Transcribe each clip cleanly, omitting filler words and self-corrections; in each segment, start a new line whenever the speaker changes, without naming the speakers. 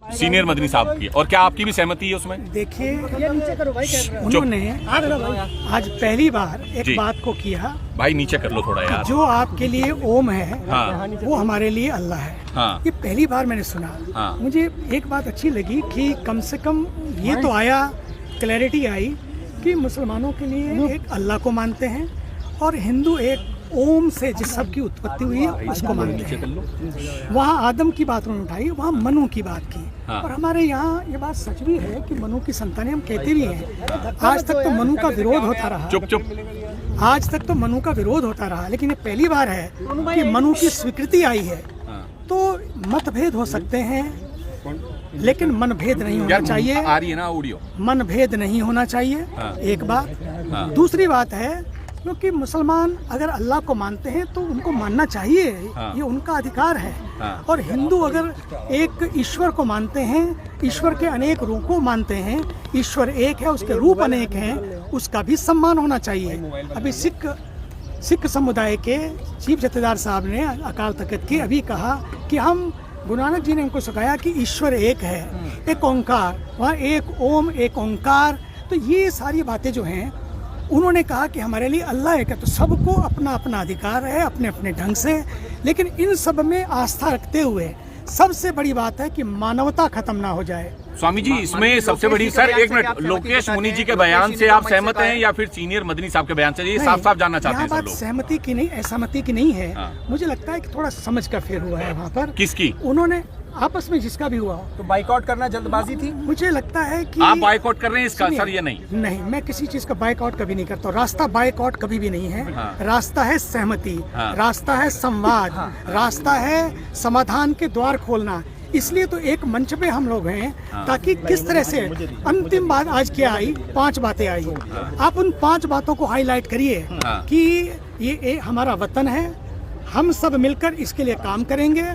Senior Madani साहब की, और क्या आपकी भी सहमति है उसमें?
देखिए, उन्होंने आज पहली बार एक बात को किया।
भाई नीचे कर लो थोड़ा यार।
जो आपके लिए ओम है,
हाँ।
वो हमारे लिए अल्लाह है।
हाँ।
ये पहली बार मैंने सुना।
हाँ।
मुझे एक बात अच्छी लगी कि कम से कम ये तो आया, क्लैरिटी आई कि मुसलमानों के लिए एक अल्लाह को मानते हैं और हिंदू एक ओम से जिस सब की उत्पत्ति हुई है उसको मानते हैं। वहाँ आदम की बात उन्होंने उठाई, वहाँ मनु की बात की।
हाँ।
और हमारे यहाँ ये बात सच भी है कि मनु की संतानें हम कहते भी हैं। आज तक तो मनु का विरोध होता रहा।
चुप चुप।
आज तक तो मनु का विरोध होता रहा, लेकिन ये पहली बार है कि मनु की स्वीकृति आई है। तो मतभेद हो सकते हैं, लेकिन मनभेद नहीं होना चाहिए।
आ रही है ना ऑडियो?
मनभेद नहीं होना चाहिए।
हाँ।
एक बात।
हाँ।
दूसरी बात है, क्योंकि मुसलमान अगर अल्लाह को मानते हैं तो उनको मानना चाहिए।
हाँ।
ये उनका अधिकार है।
हाँ।
और हिंदू अगर एक ईश्वर को मानते हैं, ईश्वर के अनेक रूपों मानते हैं, ईश्वर एक है, उसके रूप अनेक हैं, उसका भी सम्मान होना चाहिए। अभी सिख समुदाय के चीफ जथेदार साहब ने अकाल तख्त की अभी कहा कि हम, गुरु नानक जी ने हमको सिखाया कि ईश्वर एक है, एक ओंकार, वहाँ एक ओम एक ओंकार। तो ये सारी बातें जो हैं, उन्होंने कहा कि हमारे लिए अल्लाह एक है। तो सबको अपना अपना अधिकार है अपने अपने ढंग से, लेकिन इन सब में आस्था रखते हुए सबसे बड़ी बात है कि मानवता खत्म ना हो जाए।
स्वामी जी, इसमें सबसे बड़ी, सर एक मिनट, लोकेश मुनि जी के बयान से आप सहमत हैं या फिर सीनियर मदनी साहब के बयान से? ये साफ साफ जानना चाहते हैं सब लोग।
सहमति की नहीं, असहमति की नहीं है।
हाँ।
मुझे लगता है कि थोड़ा समझ का फेर हुआ है वहाँ पर।
किसकी?
उन्होंने आपस में जिसका भी हुआ हो।
तो बाइकआउट करना जल्दबाजी थी?
मुझे लगता है कि
आप बाइकआउट कर रहे हैं इसका? सर ये
नहीं, मैं किसी चीज का बाइकआउट कभी नहीं करता। रास्ता बाइकआउट कभी भी नहीं है।
हाँ।
रास्ता है सहमति।
हाँ।
रास्ता है संवाद। रास्ता है समाधान के द्वार खोलना। इसलिए तो एक मंच पे हम लोग हैं, ताकि किस तरह से अंतिम बात आज क्या आई, 5 बातें आई। आप उन 5 बातों को हाईलाइट करिए कि ये हमारा वतन है, हम सब मिलकर इसके लिए काम करेंगे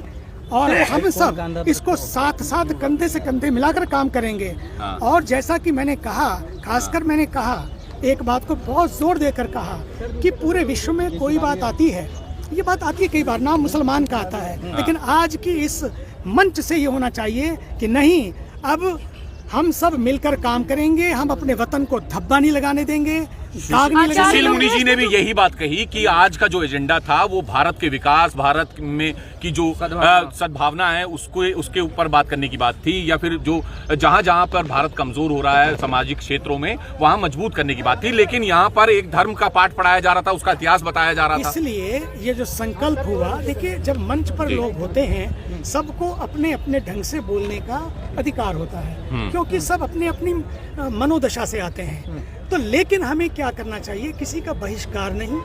और हम सब इसको साथ साथ कंधे से कंधे मिलाकर काम करेंगे। और जैसा कि मैंने कहा, खासकर मैंने कहा, एक बात को बहुत जोर देकर कहा कि पूरे विश्व में कोई बात आती है, ये बात आती है कई बार, नाम मुसलमान का आता है, लेकिन आज की इस मंच से ये होना चाहिए कि नहीं, अब हम सब मिलकर काम करेंगे, हम अपने वतन को धब्बा नहीं लगाने देंगे, दाग नहीं लगाने
सुशील
देंगे।
मुनि जी ने भी यही बात कही कि आज का जो एजेंडा था वो भारत के विकास, भारत में की जो सद्भावना है उसके ऊपर बात करने की बात थी, या फिर जो जहां जहां पर भारत कमजोर हो रहा है सामाजिक क्षेत्रों में, वहां मजबूत करने की बात थी। लेकिन यहाँ पर एक धर्म का पाठ पढ़ाया जा रहा था, उसका इतिहास बताया जा रहा था।
इसलिए ये जो संकल्प हुआ, देखिए जब मंच पर लोग होते हैं, सबको अपने अपने ढंग से बोलने का अधिकार होता है, क्योंकि सब अपनी अपनी मनोदशा से आते हैं। तो लेकिन हमें क्या करना चाहिए? किसी का बहिष्कार नहीं,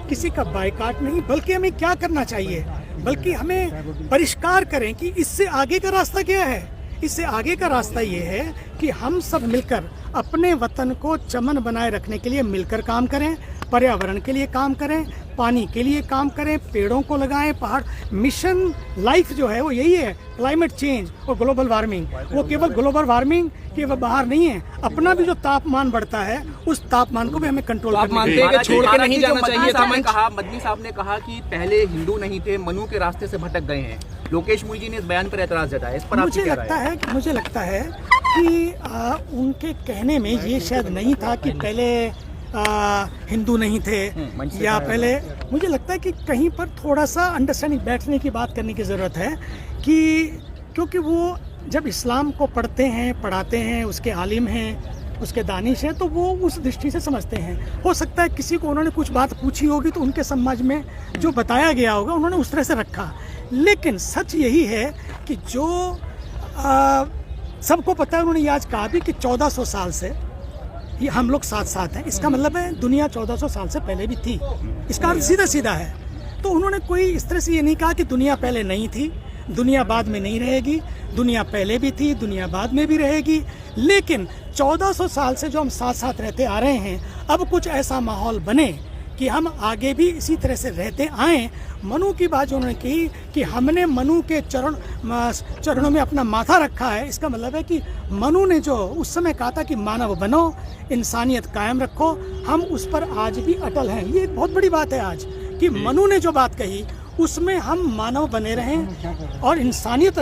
किसी का बायकॉट नहीं, बल्कि हमें क्या करना चाहिए, बल्कि हमें परिष्कार करें कि इससे आगे का रास्ता क्या है। इससे आगे का रास्ता ये है कि हम सब मिलकर अपने वतन को चमन बनाए रखने के लिए मिलकर काम करें, पर्यावरण के लिए काम करें, पानी के लिए काम करें, पेड़ों को लगाएं, पहाड़। मिशन लाइफ जो है वो यही है, क्लाइमेट चेंज और ग्लोबल वार्मिंग। वो केवल ग्लोबल वार्मिंग केवल बाहर नहीं है, अपना भी जो तापमान बढ़ता है उस तापमान को भी हमें कंट्रोल करना चाहिए।
छोड़ के नहीं जाना चाहिए था। मदनी साहब ने कहा कि पहले हिंदू नहीं थे, मनु के रास्ते से भटक गए हैं। लोकेश मुनि जी ने इस बयान पर एतराज जताया, इस पर
मुझे लगता है कि उनके कहने में ये शायद नहीं था कि पहले हिंदू नहीं थे, या पहले, मुझे लगता है कि कहीं पर थोड़ा सा अंडरस्टैंडिंग, बैठने की बात करने की ज़रूरत है कि क्योंकि वो जब इस्लाम को पढ़ते हैं, पढ़ाते हैं, उसके आलिम हैं, उसके दानिश हैं, तो वो उस दृष्टि से समझते हैं। हो सकता है किसी को उन्होंने कुछ बात पूछी होगी तो उनके समाज में जो बताया गया होगा उन्होंने उस तरह से रखा। लेकिन सच यही है कि जो सबको पता है, उन्होंने ये आज कहा भी कि 1400 साल से ये हम लोग साथ साथ हैं। इसका मतलब है दुनिया 1400 साल से पहले भी थी। इसका अर्थ सीधा सीधा है। तो उन्होंने कोई इस तरह से ये नहीं कहा कि दुनिया पहले नहीं थी, दुनिया बाद में नहीं रहेगी। दुनिया पहले भी थी, दुनिया बाद में भी रहेगी। लेकिन 1400 साल से जो हम साथ साथ रहते आ रहे हैं, अब कुछ ऐसा माहौल बने कि हम आगे भी इसी तरह से रहते आएँ। मनु की बात जो उन्होंने की कि हमने मनु के चरणों में अपना माथा रखा है, इसका मतलब है कि मनु ने जो उस समय कहा था कि मानव बनो, इंसानियत कायम रखो, हम उस पर आज भी अटल हैं। ये एक बहुत बड़ी बात है आज कि मनु ने जो बात कही उसमें हम मानव बने रहें और इंसानियत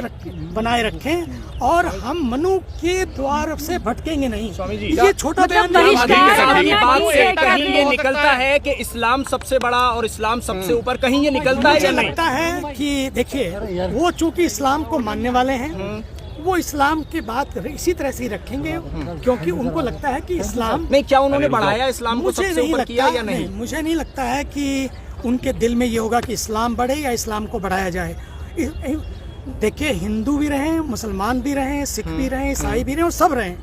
बनाए रखें और हम मनु के द्वार से भटकेंगे नहीं।
स्वामी जी,
ये छोटा बयान नहीं है।
आपकी बात से कहीं ये निकलता है कि इस्लाम सबसे बड़ा और इस्लाम सबसे ऊपर, कहीं ये निकलता है
मुझे
या नहीं?
लगता है कि देखिए, वो चूंकि इस्लाम को मानने वाले हैं, वो इस्लाम की बात इसी तरह से ही रखेंगे, क्योंकि उनको लगता है कि इस्लाम
नहीं, क्या उन्होंने बढ़ाया इस्लाम को
मुझे
सबसे
नहीं
ऊपर किया
लगता,
या नहीं?
मुझे नहीं लगता है कि उनके दिल में ये होगा कि इस्लाम बढ़े या इस्लाम को बढ़ाया जाए। देखिए, हिंदू भी रहें, मुसलमान भी रहें, सिख भी रहें, ईसाई भी रहें और सब रहें,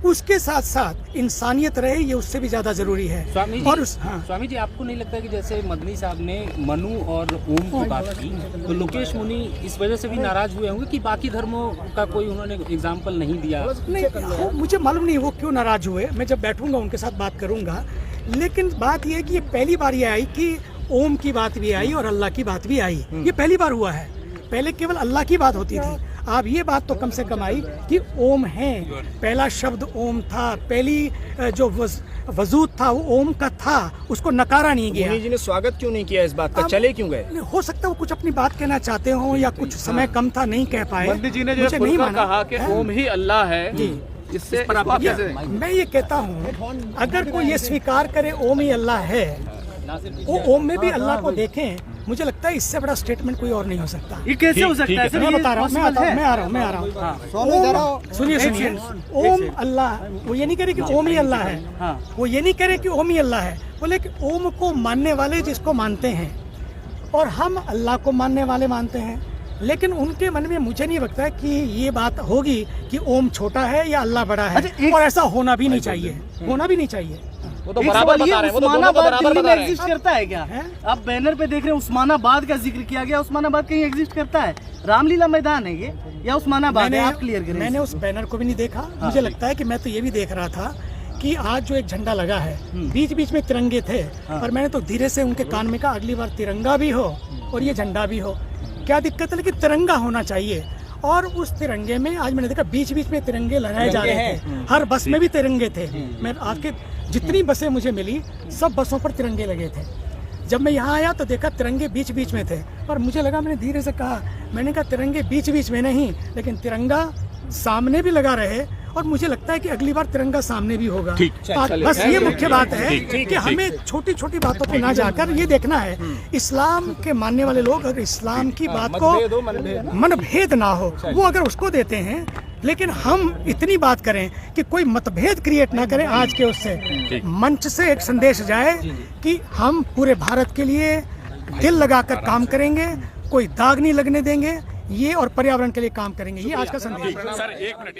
उसके साथ साथ इंसानियत रहे, ये उससे भी ज्यादा जरूरी है।
स्वामी
और
जी, स्वामी जी, आपको नहीं लगता कि जैसे मदनी साहब ने मनु और ओम की बात की, तो लोकेश मुनि इस वजह से भी नाराज हुए होंगे कि बाकी धर्मों का कोई उन्होंने एग्जाम्पल नहीं दिया?
नहीं, मुझे मालूम नहीं वो क्यों नाराज हुए, मैं जब बैठूंगा उनके साथ बात करूंगा। लेकिन बात यह है कि ये पहली बार ये आई कि ओम की बात भी आई और अल्लाह की बात भी आई, ये पहली बार हुआ है। पहले केवल अल्लाह की बात होती थी, अब ये बात तो कम से कम आई कि ओम है। पहला शब्द ओम था, पहली जो वजूद था वो ओम का था, उसको नकारा नहीं गया।
मुनि जी ने स्वागत क्यों नहीं किया इस बात का, चले क्यों गए?
हो सकता है वो कुछ अपनी बात कहना चाहते हो या कुछ समय कम था, नहीं कह पाए।
मंदिर जी ने जो
मुझे नहीं
खुलकर
माना।
कहा कि ओम ही अल्लाह है, इससे
मैं ये कहता हूँ, अगर कोई ये स्वीकार करे ओम ही अल्लाह है, वो ओम में भी अल्लाह को देखें, मुझे लगता है इससे बड़ा स्टेटमेंट कोई और नहीं हो सकता।
ये कैसे हो सकता है?
मैं बता रहा हूँ, मैं आ रहा हूँ। सुनिए, ओम अल्लाह, वो ये नहीं कह रहे कि ओम ही अल्लाह है, वो ये नहीं कह रहे कि ओम ही अल्लाह है, बोले कि ओम को मानने वाले जिसको मानते हैं, और हम अल्लाह को मानने वाले मानते हैं। लेकिन उनके मन में मुझे नहीं लगता है कि ये बात होगी कि ओम छोटा है या अल्लाह बड़ा है, और ऐसा होना भी नहीं चाहिए, होना भी नहीं चाहिए।
वो तो बराबर बता रहे हैं, वो तो दोनों को बराबर बता रहे हैं। एग्जिस्ट करता है क्या? आप बैनर पे देख रहे हैं उस्मानाबाद का जिक्र किया गया, उस्मानाबाद कहीं एग्जिस्ट करता है? रामलीला मैदान है ये या उस्मानाबाद है? आप क्लियर करें।
मैंने उस बैनर को भी नहीं देखा, मुझे लगता है कि मैं तो ये भी देख रहा था कि आज जो एक झंडा लगा है, बीच बीच में तिरंगे थे, और मैंने तो धीरे से उनके कान में कहा अगली बार तिरंगा भी हो और ये झंडा भी हो, क्या दिक्कत है, लेकिन तिरंगा होना चाहिए। और उस तिरंगे में आज मैंने देखा बीच बीच में तिरंगे लगाए जा रहे थे, हर बस में भी तिरंगे थे। मैं आपके जितनी बसें मुझे मिली, सब बसों पर तिरंगे लगे थे। जब मैं यहाँ आया तो देखा तिरंगे बीच बीच में थे, पर मुझे लगा, मैंने धीरे से कहा, मैंने कहा तिरंगे बीच बीच में नहीं, लेकिन तिरंगा सामने भी लगा रहे, और मुझे लगता है कि अगली बार तिरंगा सामने भी होगा। बस ये मुख्य बात है कि हमें छोटी छोटी बातों पे ना जाकर ये देखना है, इस्लाम के मानने वाले लोग अगर इस्लाम की बात को मनभेद ना हो, वो अगर उसको देते हैं, लेकिन हम इतनी बात करें कि कोई मतभेद क्रिएट ना करें। आज के उससे मंच से एक संदेश जाए कि हम पूरे भारत के लिए दिल लगाकर काम करेंगे, कोई दाग नहीं लगने देंगे, ये और पर्यावरण के लिए काम करेंगे, ये आज का संदेश है।
सर, एक मिनट